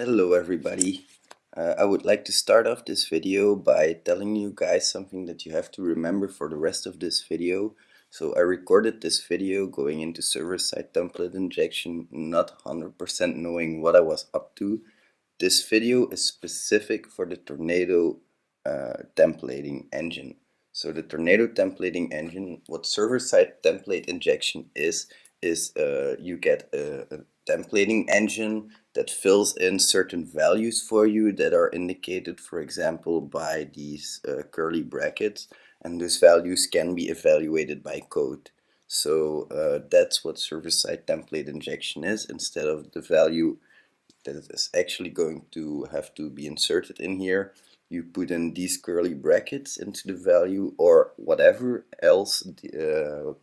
Hello everybody. I would like to start off this video by telling you guys something that you have to remember for the rest of this video. So I recorded this video going into server-side template injection, not 100% knowing what I was up to. This video is specific for the Tornado templating engine. So the Tornado templating engine, what server-side template injection is you get a templating engine that fills in certain values for you that are indicated, for example, by these curly brackets, and those values can be evaluated by code. So that's what server-side template injection is, instead of the value that is actually going to have to be inserted in here. You put in these curly brackets into the value, or whatever else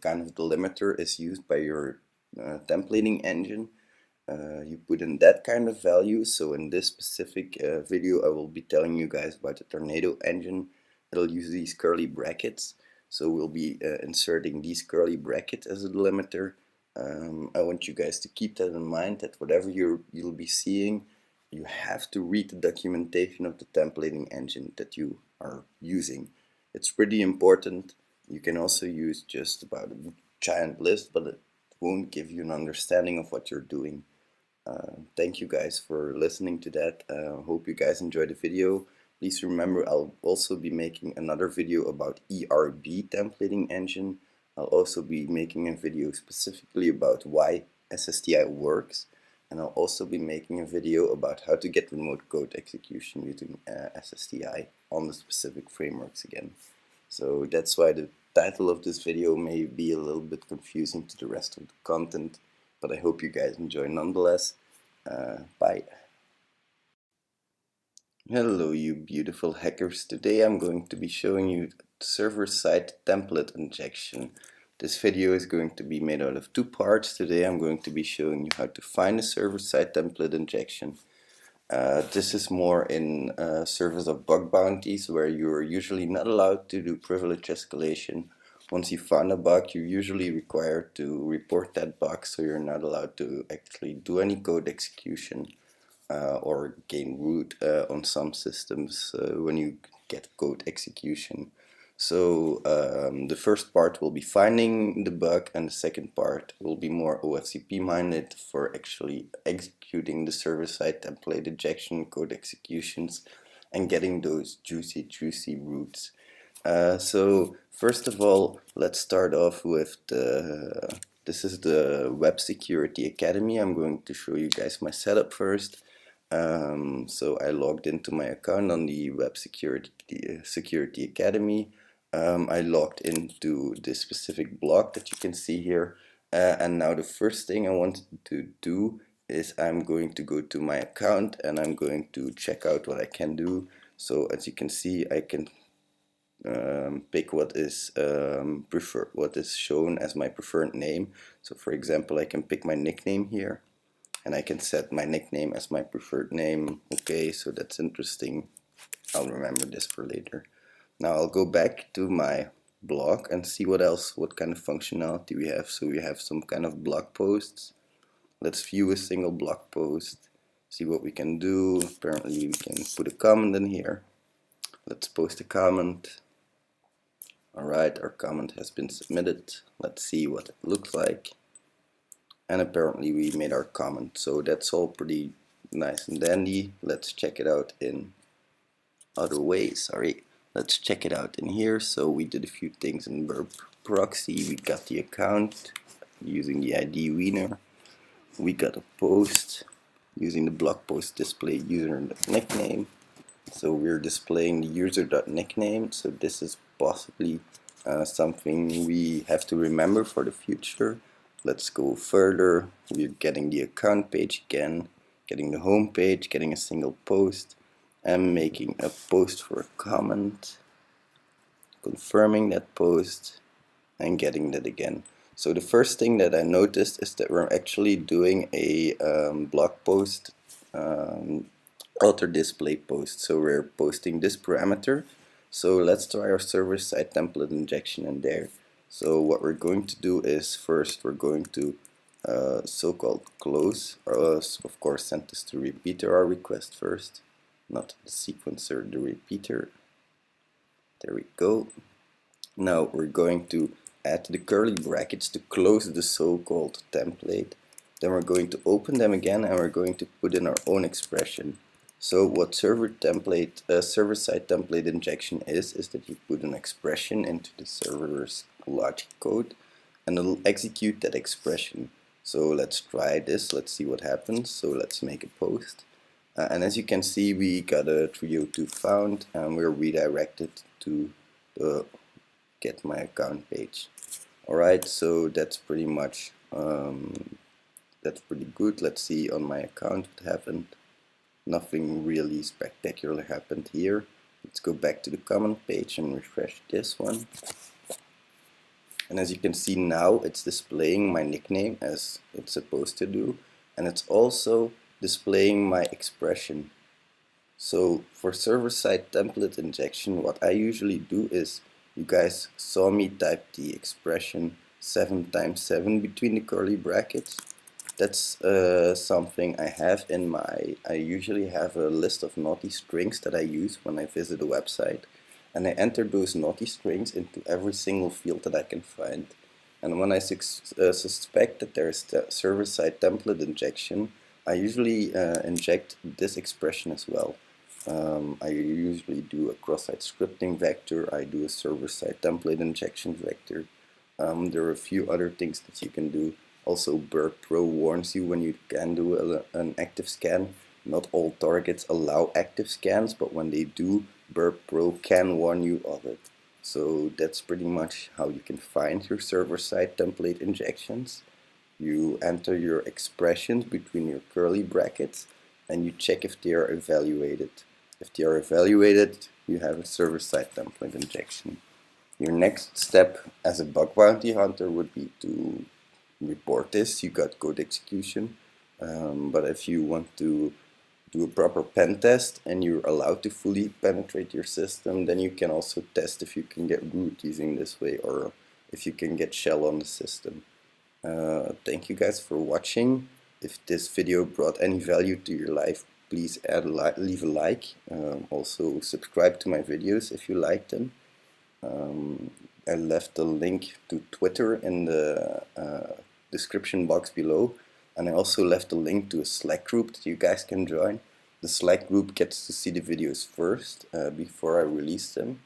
kind of delimiter is used by your templating engine. You put in that kind of value. So in this specific video I will be telling you guys about the Tornado engine. It'll use these curly brackets. So we'll be inserting these curly brackets as a delimiter. I want you guys to keep that in mind, that whatever you'll be seeing, you have to read the documentation of the templating engine that you are using. It's pretty important. You can also use just about a giant list, but it won't give you an understanding of what you're doing. Thank you guys for listening to that. Hope you guys enjoyed the video. Please remember, I'll also be making another video about ERB templating engine. I'll also be making a video specifically about why SSTI works, and I'll also be making a video about how to get remote code execution using SSTI on the specific frameworks again. So that's why the title of this video may be a little bit confusing to the rest of the content, but I hope you guys enjoy nonetheless. Bye. Hello you beautiful hackers. Today I'm going to be showing you server-side template injection. This video is going to be made out of two parts. Today I'm going to be showing you how to find a server-side template injection. This is more in service of bug bounties, where you're usually not allowed to do privilege escalation. Once you find a bug, you're usually required to report that bug, so you're not allowed to actually do any code execution. Or gain root on some systems when you get code execution. So the first part will be finding the bug, and the second part will be more OFCP minded for actually executing the server-side template injection code executions and getting those juicy roots. So first of all, let's start off with this is the Web Security Academy. I'm going to show you guys my setup first. So I logged into my account on the Web Security Academy. I logged into this specific blog that you can see here. And now the first thing I wanted to do is I'm going to go to my account and I'm going to check out what I can do. So as you can see, I can pick what is what is shown as my preferred name. So for example, I can pick my nickname here, and I can set my nickname as my preferred name. Okay, so that's interesting. I'll remember this for later. Now I'll go back to my blog and see what kind of functionality we have. So we have some kind of blog posts. Let's view a single blog post, see what we can do. Apparently we can put a comment in here. Let's post a comment. Alright, our comment has been submitted. Let's see what it looks like. And apparently we made our comment, so that's all pretty nice and dandy. Let's check it out in other ways. Let's check it out in here. So we did a few things in Burp Proxy. We got the account using the ID wiener. We got a post using the blog post display user nickname. So we're displaying the user.nickname. So this is possibly something we have to remember for the future. Let's go further. We're getting the account page again, getting the home page, getting a single post, and making a post for a comment, confirming that post, and getting that again. So the first thing that I noticed is that we're actually doing a blog post author display post. So we're posting this parameter. So let's try our server-side template injection in there. So what we're going to do is, first we're going to so-called close, or of course send this to repeater our request first, not the sequencer, the repeater. There we go. Now we're going to add the curly brackets to close the so-called template. Then we're going to open them again and we're going to put in our own expression. So what server-side template injection is that you put an expression into the server's logic code and it'll execute that expression. So let's try this, let's see what happens. So let's make a post. And as you can see, we got a 302 found and we're redirected to the get my account page. Alright, so that's pretty much that's pretty good. Let's see on my account what happened. Nothing really spectacular happened here. Let's go back to the comment page and refresh this one. And as you can see now, it's displaying my nickname as it's supposed to do, and it's also displaying my expression. So for server-side template injection, what I usually do is, you guys saw me type the expression 7 times 7 between the curly brackets. That's something I have in I usually have a list of naughty strings that I use when I visit a website. And I enter those naughty strings into every single field that I can find. And when I suspect that there is server-side template injection, I usually inject this expression as well. I usually do a cross-site scripting vector, I do a server-side template injection vector. There are a few other things that you can do. Also, Burp Pro warns you when you can do an active scan. Not all targets allow active scans, but when they do, Burp Pro can warn you of it. So that's pretty much how you can find your server-side template injections. You enter your expressions between your curly brackets and you check if they are evaluated. If they are evaluated, you have a server-side template injection. Your next step as a bug bounty hunter would be to report this. You got code execution. But if you want to do a proper pen test and you're allowed to fully penetrate your system, then you can also test if you can get root using this way, or if you can get shell on the system. Thank you guys for watching. If this video brought any value to your life, please leave a like. Also subscribe to my videos if you like them. I left a link to Twitter in the description box below, and I also left a link to a Slack group that you guys can join. The Slack group gets to see the videos first before I release them.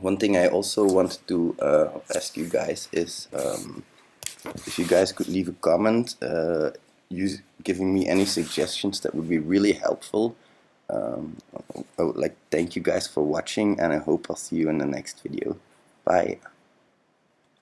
One thing I also wanted to ask you guys is if you guys could leave a comment giving me any suggestions, that would be really helpful. I would like to thank you guys for watching, and I hope I'll see you in the next video. Bye.